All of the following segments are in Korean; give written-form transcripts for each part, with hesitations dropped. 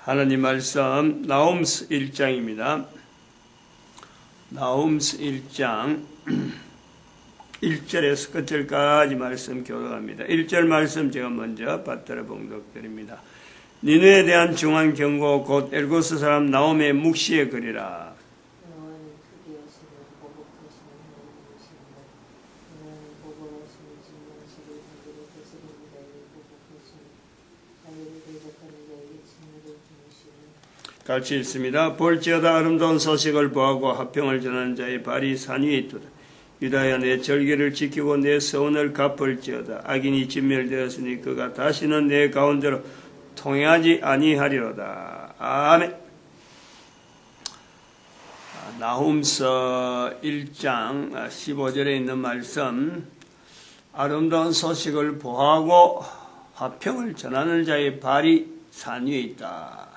하나님 말씀 나홈스 1장입니다. 나홈스 1장 1절에서 끝절까지 말씀 교독합니다. 1절 말씀 제가 먼저 받들어 봉독드립니다. 니느에 대한 중한 경고 곧 엘고스 사람 나홈의 묵시의 글이라. 같이 읽습니다. 볼지어다 아름다운 소식을 보하고 화평을 전하는 자의 발이 산 위에 있도다. 유다야 내 절기를 지키고 내 서원을 갚을지어다. 악인이 진멸되었으니 그가 다시는 내 가운데로 통행하지 아니하리로다. 아멘. 나홈서 1장 15절에 있는 말씀, 아름다운 소식을 보하고 화평을 전하는 자의 발이 산 위에 있다.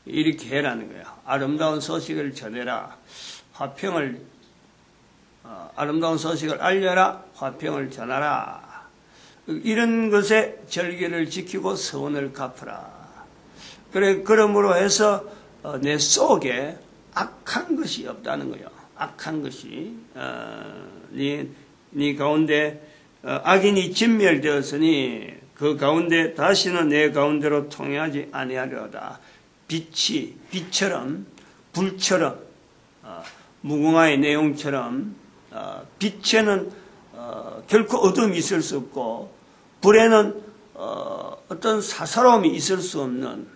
이렇게 해라는 거예요. 아름다운 소식을 전해라. 아름다운 소식을 알려라. 화평을 전하라. 이런 것에 절기를 지키고 서원을 갚으라. 그러므로 해서 내 속에 악한 것이 없다는 거예요. 악한 것이 네 가운데 악인이 진멸되었으니 그 가운데 다시는 내 가운데로 통행하지 아니하리로다. 빛처럼 불처럼 무궁화의 내용처럼 빛에는 결코 어둠이 있을 수 없고 불에는 어떤 사사로움이 있을 수 없는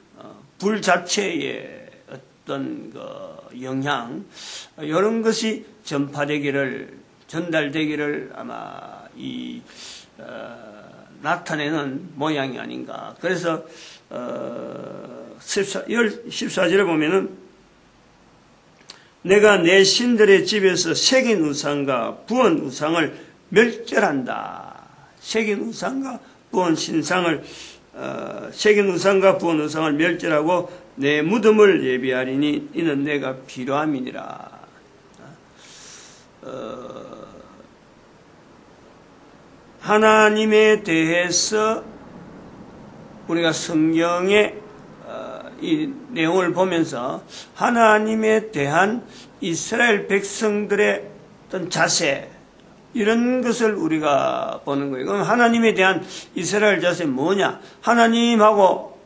불 자체의 어떤 그 영향 이런 것이 전달되기를 아마 나타내는 모양이 아닌가. 그래서 14절에 보면은 내가 내 신들의 집에서 새긴 우상과 부은 우상을 멸절한다. 새긴 우상과 부은 우상을 멸절하고 내 무덤을 예비하리니 이는 내가 필요함이니라. 하나님에 대해서 우리가 성경의 이 내용을 보면서 하나님에 대한 이스라엘 백성들의 어떤 자세 이런 것을 우리가 보는 거예요. 그럼 하나님에 대한 이스라엘 자세 뭐냐? 하나님하고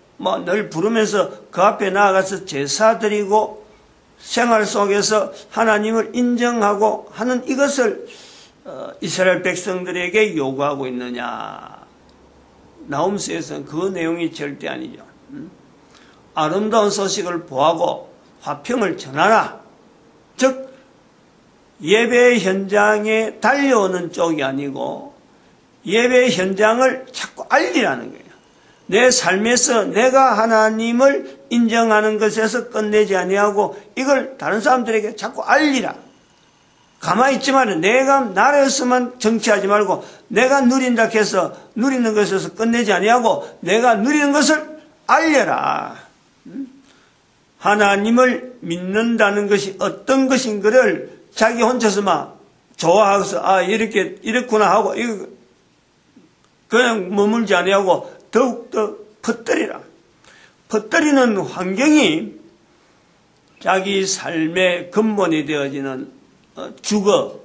늘 부르면서 그 앞에 나아가서 제사 드리고 생활 속에서 하나님을 인정하고 하는 이것을 이스라엘 백성들에게 요구하고 있느냐? 나홈서에서는 그 내용이 절대 아니죠. 아름다운 소식을 보하고 화평을 전하라. 즉 예배 현장에 달려오는 쪽이 아니고 예배 현장을 자꾸 알리라는 거예요. 내 삶에서 내가 하나님을 인정하는 것에서 끝내지 아니하고 이걸 다른 사람들에게 자꾸 알리라. 가만히 있지만 내가 나라에서만 정치하지 말고 내가 누린다 해서 누리는 것에서 끝내지 아니하고 내가 누리는 것을 알려라. 하나님을 믿는다는 것이 어떤 것인가를 자기 혼자서 막 좋아해서 이렇구나 하고 그냥 머물지 아니하고 더욱더 퍼뜨리라. 퍼뜨리는 환경이 자기 삶의 근본이 되어지는 주거,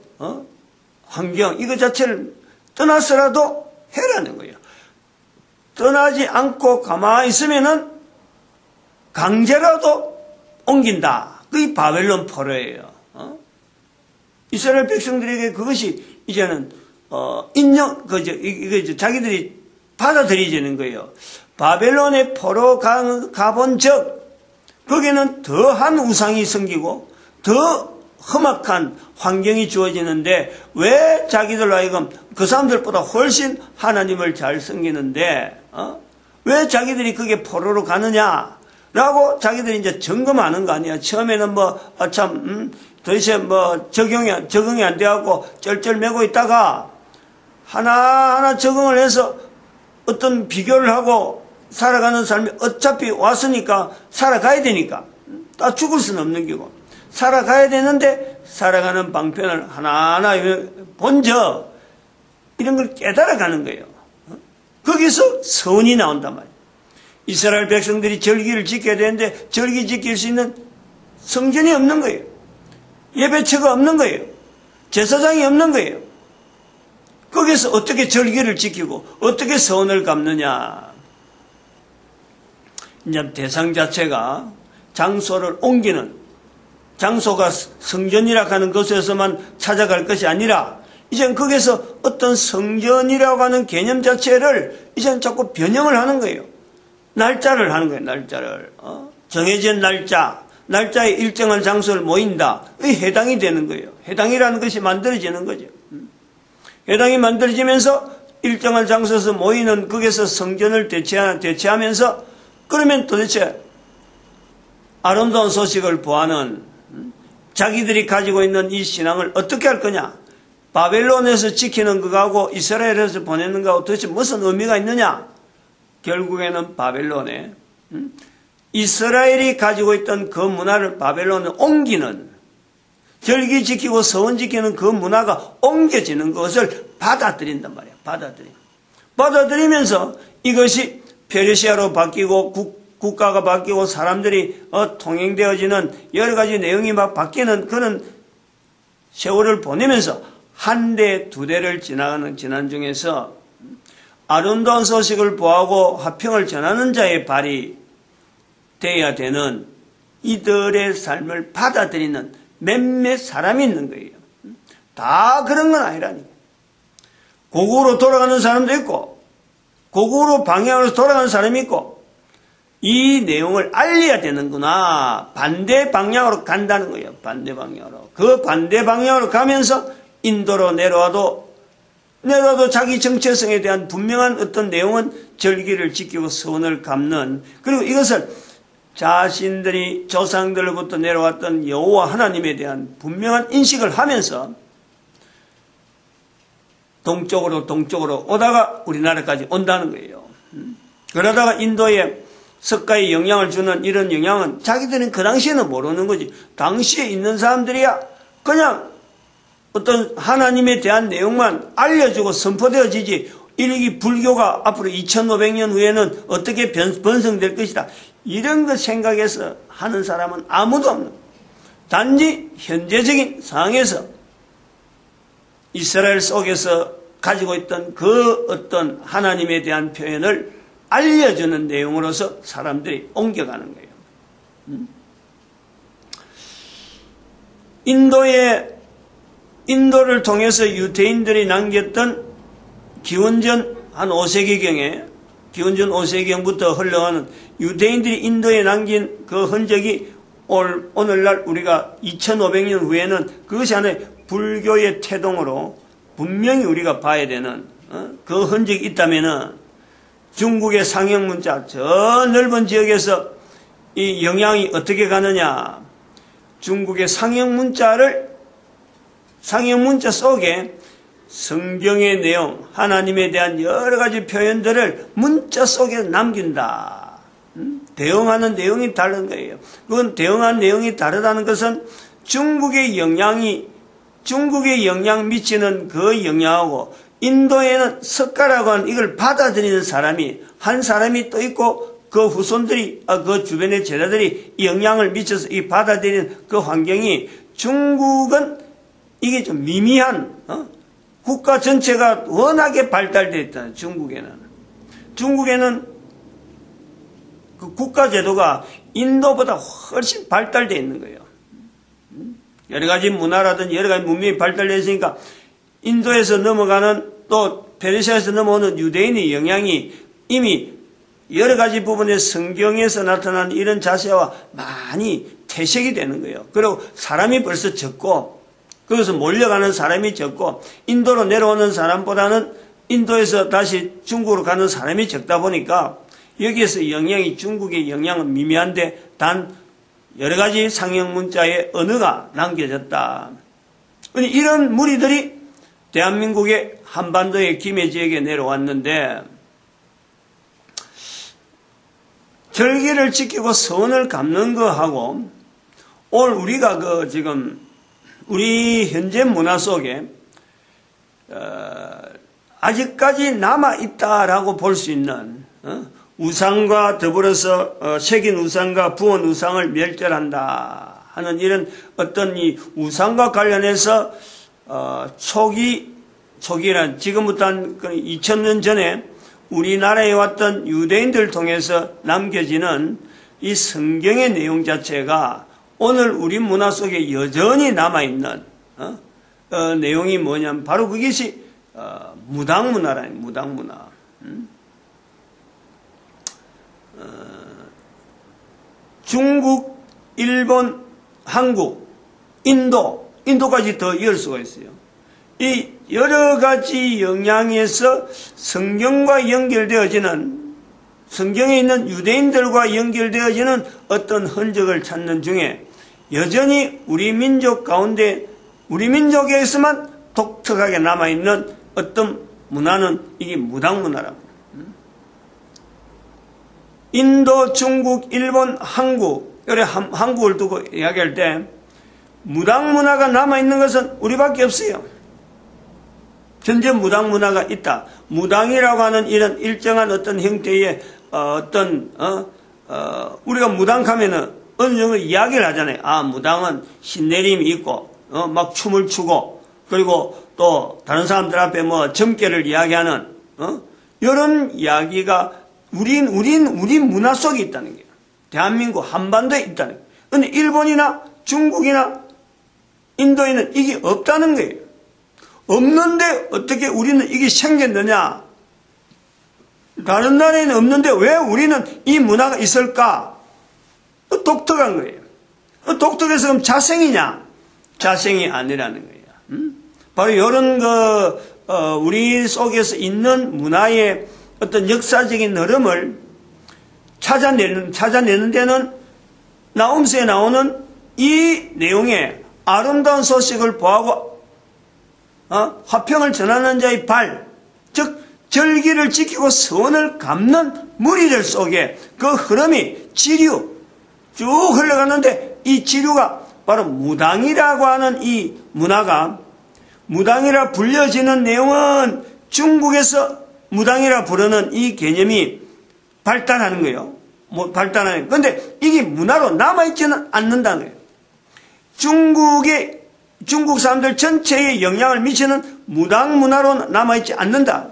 환경 이거 자체를 떠나서라도 해라는 거예요. 떠나지 않고 가만히 있으면은 강제로도 옮긴다. 그게 바벨론 포로예요. 이스라엘 백성들에게 그것이 이제는 이거 자기들이 받아들이지는 거예요. 바벨론의 포로 가본 적 거기는 더한 우상이 생기고 더 험악한 환경이 주어지는데 왜 자기들로 하여금 그 사람들보다 훨씬 하나님을 잘 섬기는데 왜 자기들이 그게 포로로 가느냐? 라고 자기들이 이제 점검하는 거 아니야. 처음에는 도대체 적응이 안 돼갖고 쩔쩔매고 있다가 하나하나 적응을 해서 어떤 비교를 하고 살아가는 삶이 어차피 왔으니까 살아가야 되니까 다 죽을 수는 없는 거고 살아가야 되는데 살아가는 방편을 하나하나 본저 이런 걸 깨달아가는 거예요. 거기서 서원이 나온단 말이에요. 이스라엘 백성들이 절기를 지켜야 되는데 절기 지킬 수 있는 성전이 없는 거예요. 예배처가 없는 거예요. 제사장이 없는 거예요. 거기서 어떻게 절기를 지키고 어떻게 서원을 갚느냐. 이제 대상 자체가 장소를 옮기는, 장소가 성전이라고 하는 것에서만 찾아갈 것이 아니라 이젠 거기서 어떤 성전이라고 하는 개념 자체를 이젠 자꾸 변형을 하는 거예요. 날짜를 하는 거예요. 날짜를. 정해진 날짜에 일정한 장소를 모인다. 이 해당이 되는 거예요. 해당이라는 것이 만들어지는 거죠. 해당이 만들어지면서 일정한 장소에서 모이는 거기서 성전을 대체하면서 그러면 도대체 아름다운 소식을 보아는 자기들이 가지고 있는 이 신앙을 어떻게 할 거냐? 바벨론에서 지키는 것하고 이스라엘에서 보내는 것하고 도대체 무슨 의미가 있느냐? 결국에는 바벨론에 이스라엘이 가지고 있던 그 문화를 바벨론에 옮기는, 절기 지키고 서원 지키는 그 문화가 옮겨지는 것을 받아들인단 말이야. 받아들이면서 이것이 페르시아로 바뀌고 국가가 바뀌고 사람들이 통행되어지는 여러 가지 내용이 막 바뀌는 그런 세월을 보내면서 한 대, 두 대를 지난 중에서 아름다운 소식을 보하고 화평을 전하는 자의 발이 되어야 되는 이들의 삶을 받아들이는 몇몇 사람이 있는 거예요. 다 그런 건 아니라니까. 고국으로 돌아가는 사람도 있고 고국으로 방향으로 돌아가는 사람이 있고 이 내용을 알려야 되는구나. 반대 방향으로 간다는 거예요. 반대 방향으로. 그 반대 방향으로 가면서 인도로 내려와도 자기 정체성에 대한 분명한 어떤 내용은 절기를 지키고 서원을 갚는, 그리고 이것을 자신들이 조상들로부터 내려왔던 여호와 하나님에 대한 분명한 인식을 하면서 동쪽으로 오다가 우리나라까지 온다는 거예요. 그러다가 인도에 석가에 영향을 주는 이런 영향은 자기들은 그 당시에는 모르는 거지. 당시에 있는 사람들이야 그냥 어떤 하나님에 대한 내용만 알려주고 선포되어지지, 이 불교가 앞으로 2500년 후에는 어떻게 번성될 것이다, 이런 것 생각해서 하는 사람은 아무도 없는 거예요. 단지 현재적인 상황에서 이스라엘 속에서 가지고 있던 그 어떤 하나님에 대한 표현을 알려주는 내용으로서 사람들이 옮겨가는 거예요. 인도를 통해서 유대인들이 남겼던 기원전 한 5세기경에, 기원전 5세기경부터 흘러가는 유대인들이 인도에 남긴 그 흔적이 오늘날 우리가 2500년 후에는 그것이 하나의 불교의 태동으로 분명히 우리가 봐야 되는 그 흔적이 있다면은 중국의 상형문자, 저 넓은 지역에서 이 영향이 어떻게 가느냐. 중국의 상형문자 속에 성경의 내용, 하나님에 대한 여러 가지 표현들을 문자 속에 남긴다. 대응하는 내용이 다른 거예요. 그건 대응하는 내용이 다르다는 것은 중국의 영향 미치는 그 영향하고 인도에는 석가라고 하는 이걸 받아들이는 사람이 한 사람이 또 있고 그 후손들이, 그 주변의 제자들이 영향을 미쳐서 이 받아들이는 그 환경이, 중국은 이게 좀 미미한, 국가 전체가 워낙에 발달되어 있다. 중국에는 그 국가 제도가 인도보다 훨씬 발달되어 있는 거예요. 여러 가지 문화라든지 여러 가지 문명이 발달되어 있으니까 인도에서 넘어가는, 또 페르시아에서 넘어오는 유대인의 영향이 이미 여러 가지 부분의 성경에서 나타나는 이런 자세와 많이 퇴색이 되는 거예요. 그리고 사람이 벌써 적고, 거기서 몰려가는 사람이 적고, 인도로 내려오는 사람보다는 인도에서 다시 중국으로 가는 사람이 적다 보니까 여기에서 중국의 영향은 미미한데 단 여러 가지 상형 문자의 언어가 남겨졌다. 이런 무리들이 대한민국의 한반도의 김해 지역에 내려왔는데 절기를 지키고 서원을 갚는 거하고 오늘 우리가 지금 우리 현재 문화 속에 아직까지 남아있다라고 볼 수 있는 우상과 더불어서 새긴 우상과 부은 우상을 멸절한다 하는 이런 어떤 이 우상과 관련해서 초기란 지금부터 한 2000년 전에 우리나라에 왔던 유대인들 통해서 남겨지는 이 성경의 내용 자체가 오늘 우리 문화 속에 여전히 남아있는 내용이 뭐냐면 바로 그것이 무당문화라는 무당문화. 중국, 일본, 한국, 인도까지 더 이을 수가 있어요. 이 여러 가지 영향에서 성경과 연결되어지는, 성경에 있는 유대인들과 연결되어지는 어떤 흔적을 찾는 중에 여전히 우리 민족 가운데, 우리 민족에서만 독특하게 남아있는 어떤 문화는 이게 무당문화라고. 인도, 중국, 일본, 한국, 한국을 두고 이야기할 때 무당문화가 남아있는 것은 우리밖에 없어요. 현재 무당문화가 있다. 무당이라고 하는 이런 일정한 어떤 형태의 우리가 무당하면은 어느 정도 이야기를 하잖아요. 아, 무당은 신내림이 있고, 막 춤을 추고, 그리고 또 다른 사람들 앞에 뭐 점괘를 이야기하는, 이런 이야기가 우리 문화 속에 있다는 거예요. 대한민국 한반도에 있다는 거예요. 근데 일본이나 중국이나 인도에는 이게 없다는 거예요. 없는데 어떻게 우리는 이게 생겼느냐? 다른 나라에는 없는데 왜 우리는 이 문화가 있을까? 독특한 거예요. 독특해서 그럼 자생이냐? 자생이 아니라는 거예요. 바로 이런 우리 속에서 있는 문화의 어떤 역사적인 흐름을 찾아내는 데는 나움서에 나오는 이 내용에 아름다운 소식을 보하고 화평을 전하는 자의 발, 즉 절기를 지키고 선을 갚는 무리들 속에 그 흐름이 지류 쭉 흘러가는데 이 지류가 바로 무당이라고 하는 이 문화가 무당이라 불려지는 내용은 중국에서 무당이라 부르는 이 개념이 발달하는 거예요. 발달하는. 그런데 이게 문화로 남아있지는 않는다는 거예요. 중국 사람들 전체에 영향을 미치는 무당 문화로 남아있지 않는다.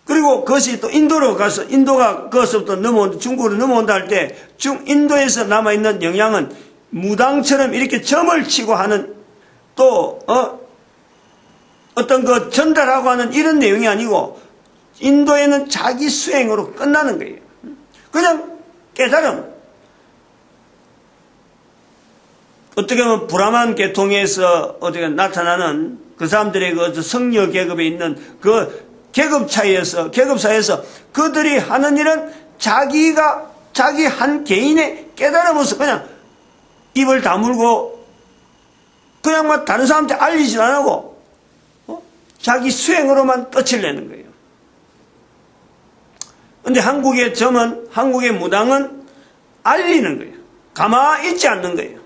그리고 그것이 또 인도로 가서, 인도가 그것부터 중국으로 넘어온다 할 때, 인도에서 남아있는 영향은 무당처럼 이렇게 점을 치고 하는 또, 어떤 전달하고 하는 이런 내용이 아니고, 인도에는 자기 수행으로 끝나는 거예요. 그냥 깨달음. 어떻게 보면 브라만 계통에서 어떻게 나타나는 그 사람들의 그 성녀 계급에 있는 그 계급 사이에서 그들이 하는 일은 자기 한 개인의 깨달음으로서 그냥 입을 다물고 그냥 막 다른 사람한테 알리지 안 하고 자기 수행으로만 끝을 내는 거예요. 근데 한국의 무당은 알리는 거예요. 가만히 있지 않는 거예요.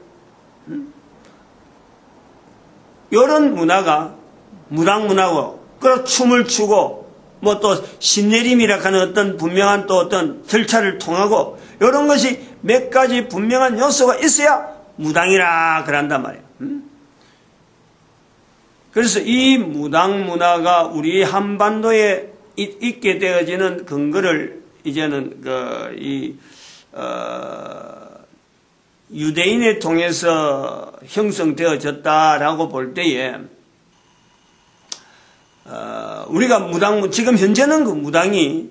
이런 문화가 무당 문화고, 그리고 춤을 추고, 뭐 또 신내림이라 하는 어떤 분명한 또 어떤 절차를 통하고, 이런 것이 몇 가지 분명한 요소가 있어야 무당이라 그런단 말이에요. 그래서 이 무당 문화가 우리 한반도에 있게 되어지는 근거를 이제는 유대인에 통해서 형성되어졌다라고 볼 때에 우리가 지금 현재는 그 무당이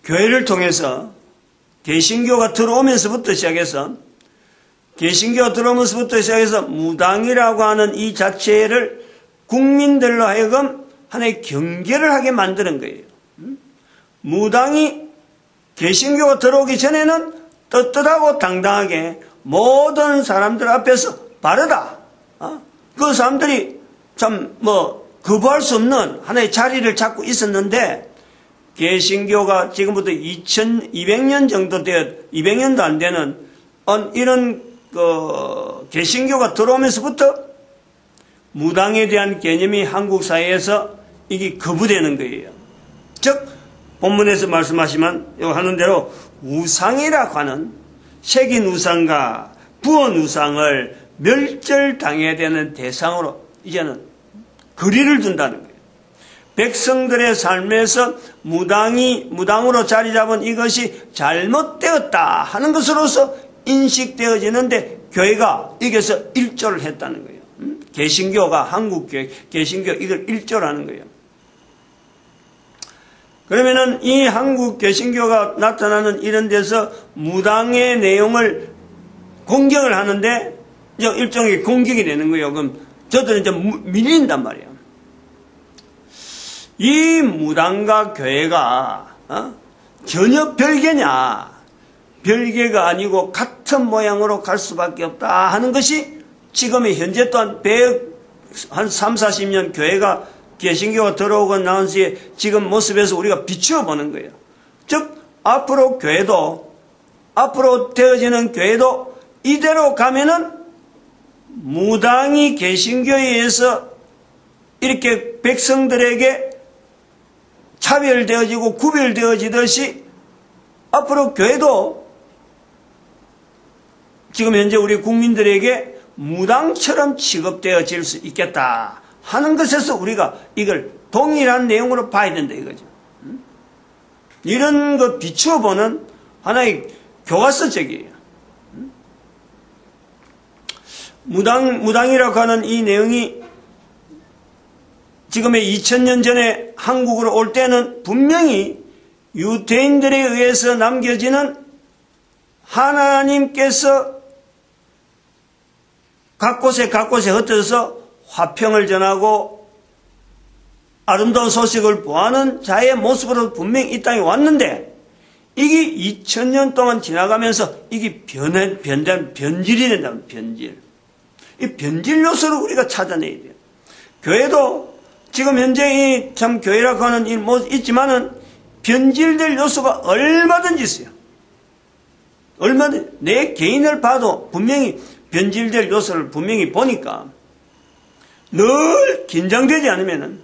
교회를 통해서 개신교가 들어오면서부터 시작해서 무당이라고 하는 이 자체를 국민들로 하여금 하나의 경계를 하게 만드는 거예요. 무당이 개신교가 들어오기 전에는 떳떳하고 당당하게 모든 사람들 앞에서 바르다. 그 사람들이 참 거부할 수 없는 하나의 자리를 잡고 있었는데, 개신교가 지금부터 2200년 정도 200년도 안 되는 이런 개신교가 들어오면서부터 무당에 대한 개념이 한국 사회에서 이게 거부되는 거예요. 즉 본문에서 말씀하시면 하는 대로 우상이라고 하는 새긴 우상과 부은 우상을 멸절당해야 되는 대상으로 이제는 거리를 둔다는 거예요. 백성들의 삶에서 무당으로 자리 잡은 이것이 잘못되었다 하는 것으로서 인식되어지는데 교회가 여기서 일조를 했다는 거예요. 개신교가 한국교회, 개신교 이걸 일조라는 거예요. 그러면은 이 한국 개신교가 나타나는 이런 데서 무당의 내용을 공격을 하는데 이제 일종의 공격이 되는 거예요. 그럼 저들은 이제 밀린단 말이에요. 이 무당과 교회가 전혀 별개냐? 별개가 아니고 같은 모양으로 갈 수밖에 없다 하는 것이 지금의 현재 또한 한 3, 40년 교회가 개신교가 들어오고 나온 시에 지금 모습에서 우리가 비추어 보는 거예요. 즉 앞으로 되어지는 교회도 이대로 가면은 무당이 개신교에 의해서 이렇게 백성들에게 차별되어지고 구별되어지듯이 앞으로 교회도 지금 현재 우리 국민들에게 무당처럼 취급되어질 수 있겠다 하는 것에서 우리가 이걸 동일한 내용으로 봐야 된다 이거죠. 이런 거 비추어 보는 하나의 교과서적이에요. 무당이라고 하는 이 내용이 지금의 2000년 전에 한국으로 올 때는 분명히 유대인들에 의해서 남겨지는 하나님께서 각 곳에 흩어져서 화평을 전하고 아름다운 소식을 보하는 자의 모습으로 분명히 이 땅에 왔는데 이게 2000년 동안 지나가면서 이게 변질이 된다면 변질. 이 변질 요소를 우리가 찾아내야 돼요. 교회도 지금 현재 참 교회라고 하는 일 있지만은 변질될 요소가 얼마든지 있어요. 얼마든지 내 개인을 봐도 분명히 변질될 요소를 분명히 보니까 늘 긴장되지 않으면은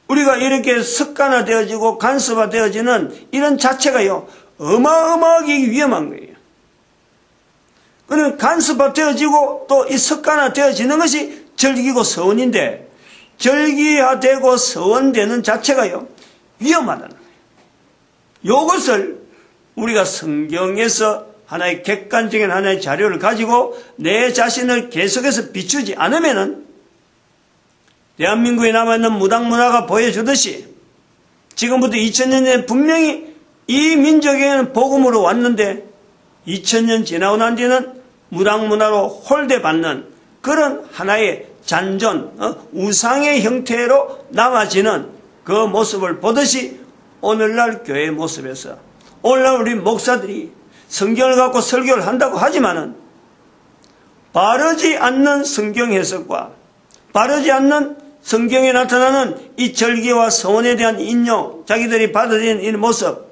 우리가 이렇게 습관화되어지고 간섭화되어지는 이런 자체가요 어마어마하게 위험한 거예요. 그러면 간섭화되어지고 또 이 습관화되어지는 것이 절기고 서원인데 절기화되고 서원되는 자체가요 위험하다는 거예요. 이것을 우리가 성경에서 하나의 객관적인 하나의 자료를 가지고 내 자신을 계속해서 비추지 않으면은 대한민국에 남아있는 무당 문화가 보여주듯이 지금부터 2000년 전에 분명히 이 민족에는 복음으로 왔는데 2000년 지나고 난 뒤는 무당 문화로 홀대받는 그런 하나의 잔존, 우상의 형태로 남아지는 그 모습을 보듯이 오늘날 교회의 모습에서 오늘날 우리 목사들이 성경을 갖고 설교를 한다고 하지만은 바르지 않는 성경 해석과 바르지 않는 성경에 나타나는 이 절기와 서원에 대한 인용, 자기들이 받아들이는 이 모습,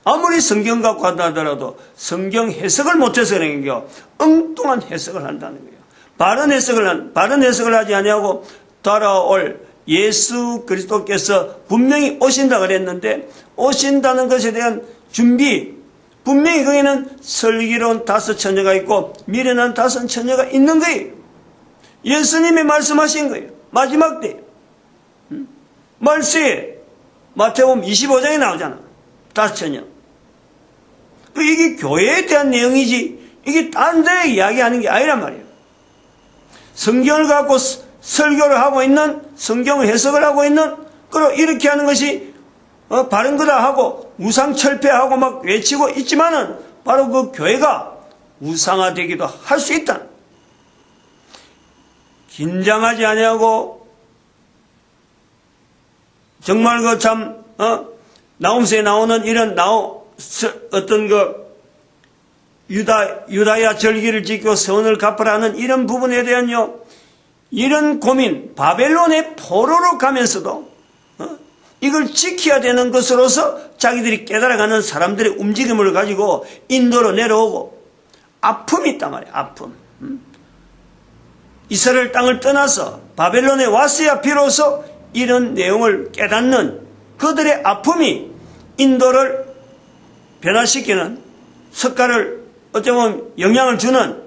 아무리 성경 갖고 한다 하더라도 성경 해석을 못해서 그런 게 엉뚱한 해석을 한다는 거예요. 바른 해석을 하지 아니하고 돌아올 예수 그리스도께서 분명히 오신다 그랬는데 오신다는 것에 대한 준비, 분명히 거기는 슬기로운 5 처녀가 있고 미련한 5 처녀가 있는 거예요. 예수님이 말씀하신 거예요. 마지막 때 말세에 마태복음 25장에 나오잖아. 5 처녀. 이게 교회에 대한 내용이지 이게 딴 데 이야기하는 게 아니란 말이에요. 성경을 갖고 설교를 하고 있는, 성경을 해석을 하고 있는, 그리고 이렇게 하는 것이 바른 거다 하고 우상철폐하고 막 외치고 있지만은 바로 그 교회가 우상화되기도 할 수 있다. 긴장하지 아니하고 정말 그 참 나홈스에 나오는 이런 어떤 그 유다야 절기를 지키고 서원을 갚으라는 이런 부분에 대한요 이런 고민, 바벨론의 포로로 가면서도 이걸 지켜야 되는 것으로서 자기들이 깨달아가는 사람들의 움직임을 가지고 인도로 내려오고 아픔이 있단 말이에요. 아픔. 이스라엘 땅을 떠나서 바벨론에 왔어야 비로소 이런 내용을 깨닫는 그들의 아픔이 인도를 변화시키는 석가를 어쩌면 영향을 주는,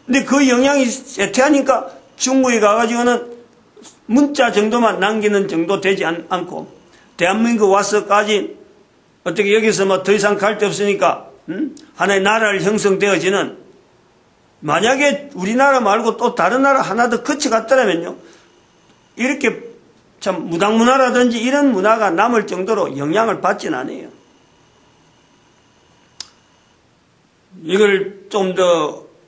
근데 그 영향이 쇠퇴하니까 중국에 가가지고는 문자 정도만 남기는 정도 되지 않고 대한민국 와서까지 어떻게 여기서 뭐 더 이상 갈 데 없으니까 하나의 나라를 형성되어지는, 만약에 우리나라 말고 또 다른 나라 하나 더 거쳐갔더라면요, 이렇게 참 무당문화라든지 이런 문화가 남을 정도로 영향을 받지는 않아요. 이걸 좀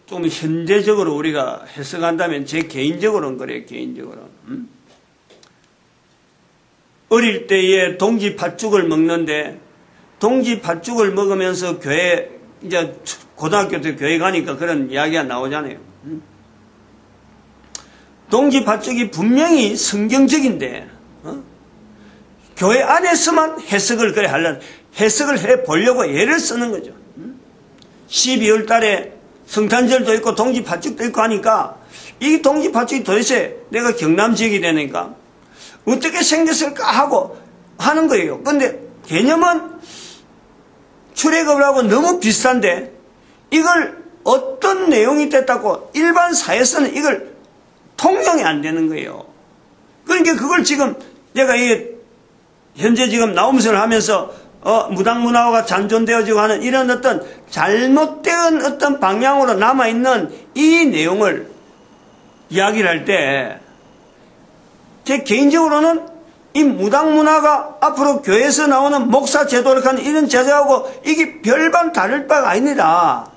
현대적으로 우리가 해석한다면, 제 개인적으로는 그래요, 개인적으로. 어릴 때에 동지 팥죽을 먹는데, 동지 팥죽을 먹으면서 교회, 이제 고등학교 때 교회 가니까 그런 이야기가 나오잖아요. 동지 팥죽이 분명히 성경적인데, 교회 안에서만 해석을 그래 하려는, 해석을 해 보려고 애를 쓰는 거죠. 12월 달에 성탄절도 있고 동지 팥죽도 있고 하니까, 이 동지 팥죽이 도대체 내가 경남 지역이 되니까 어떻게 생겼을까 하고 하는 거예요. 근데 개념은 출애굽을 하고 너무 비슷한데 이걸 어떤 내용이 됐다고 일반 사회에서는 이걸 통용이 안 되는 거예요. 그러니까 그걸 지금 내가 현재 지금 나옴선을 하면서 무당문화가 잔존되어지고 하는 이런 어떤 잘못된 어떤 방향으로 남아있는 이 내용을 이야기를 할 때, 제 개인적으로는 이 무당문화가 앞으로 교회에서 나오는 목사 제도를 하는 이런 제도하고 이게 별반 다를 바가 아닙니다.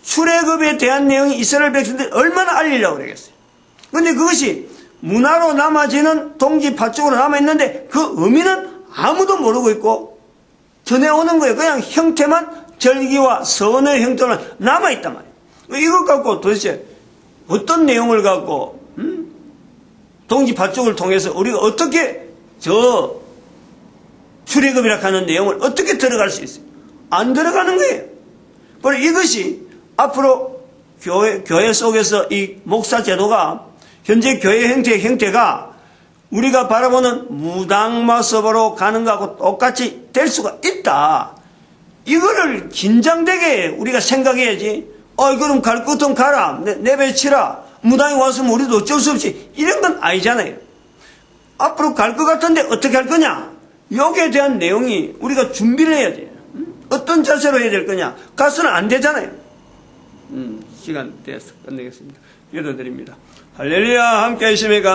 출애굽에 대한 내용이 이스라엘 백성들이 얼마나 알리려고 그러겠어요. 그런데 그것이 문화로 남아지는 동지 팥죽으로 남아있는데 그 의미는 아무도 모르고 있고 전해오는 거예요. 그냥 형태만 절기와 선의 형태만 남아있단 말이에요. 이것 갖고 도대체 어떤 내용을 갖고 동지 팥죽을 통해서 우리가 어떻게 저 출애굽이라 하는 내용을 어떻게 들어갈 수 있어요? 안 들어가는 거예요. 그리고 이것이 앞으로 교회 속에서 이 목사 제도가 현재 교회 형태가 우리가 바라보는 무당마습으로 가는 것하고 똑같이 될 수가 있다. 이거를 긴장되게 우리가 생각해야지. 이거는 갈 것은 가라. 내배치라. 무당이 왔으면 우리도 어쩔 수 없이. 이런 건 아니잖아요. 앞으로 갈 것 같은데 어떻게 할 거냐? 여기에 대한 내용이 우리가 준비를 해야지. 어떤 자세로 해야 될 거냐? 가서는 안 되잖아요. 시간 돼서 끝내겠습니다. 기도드립니다. 할렐루야. 함께 하십니까?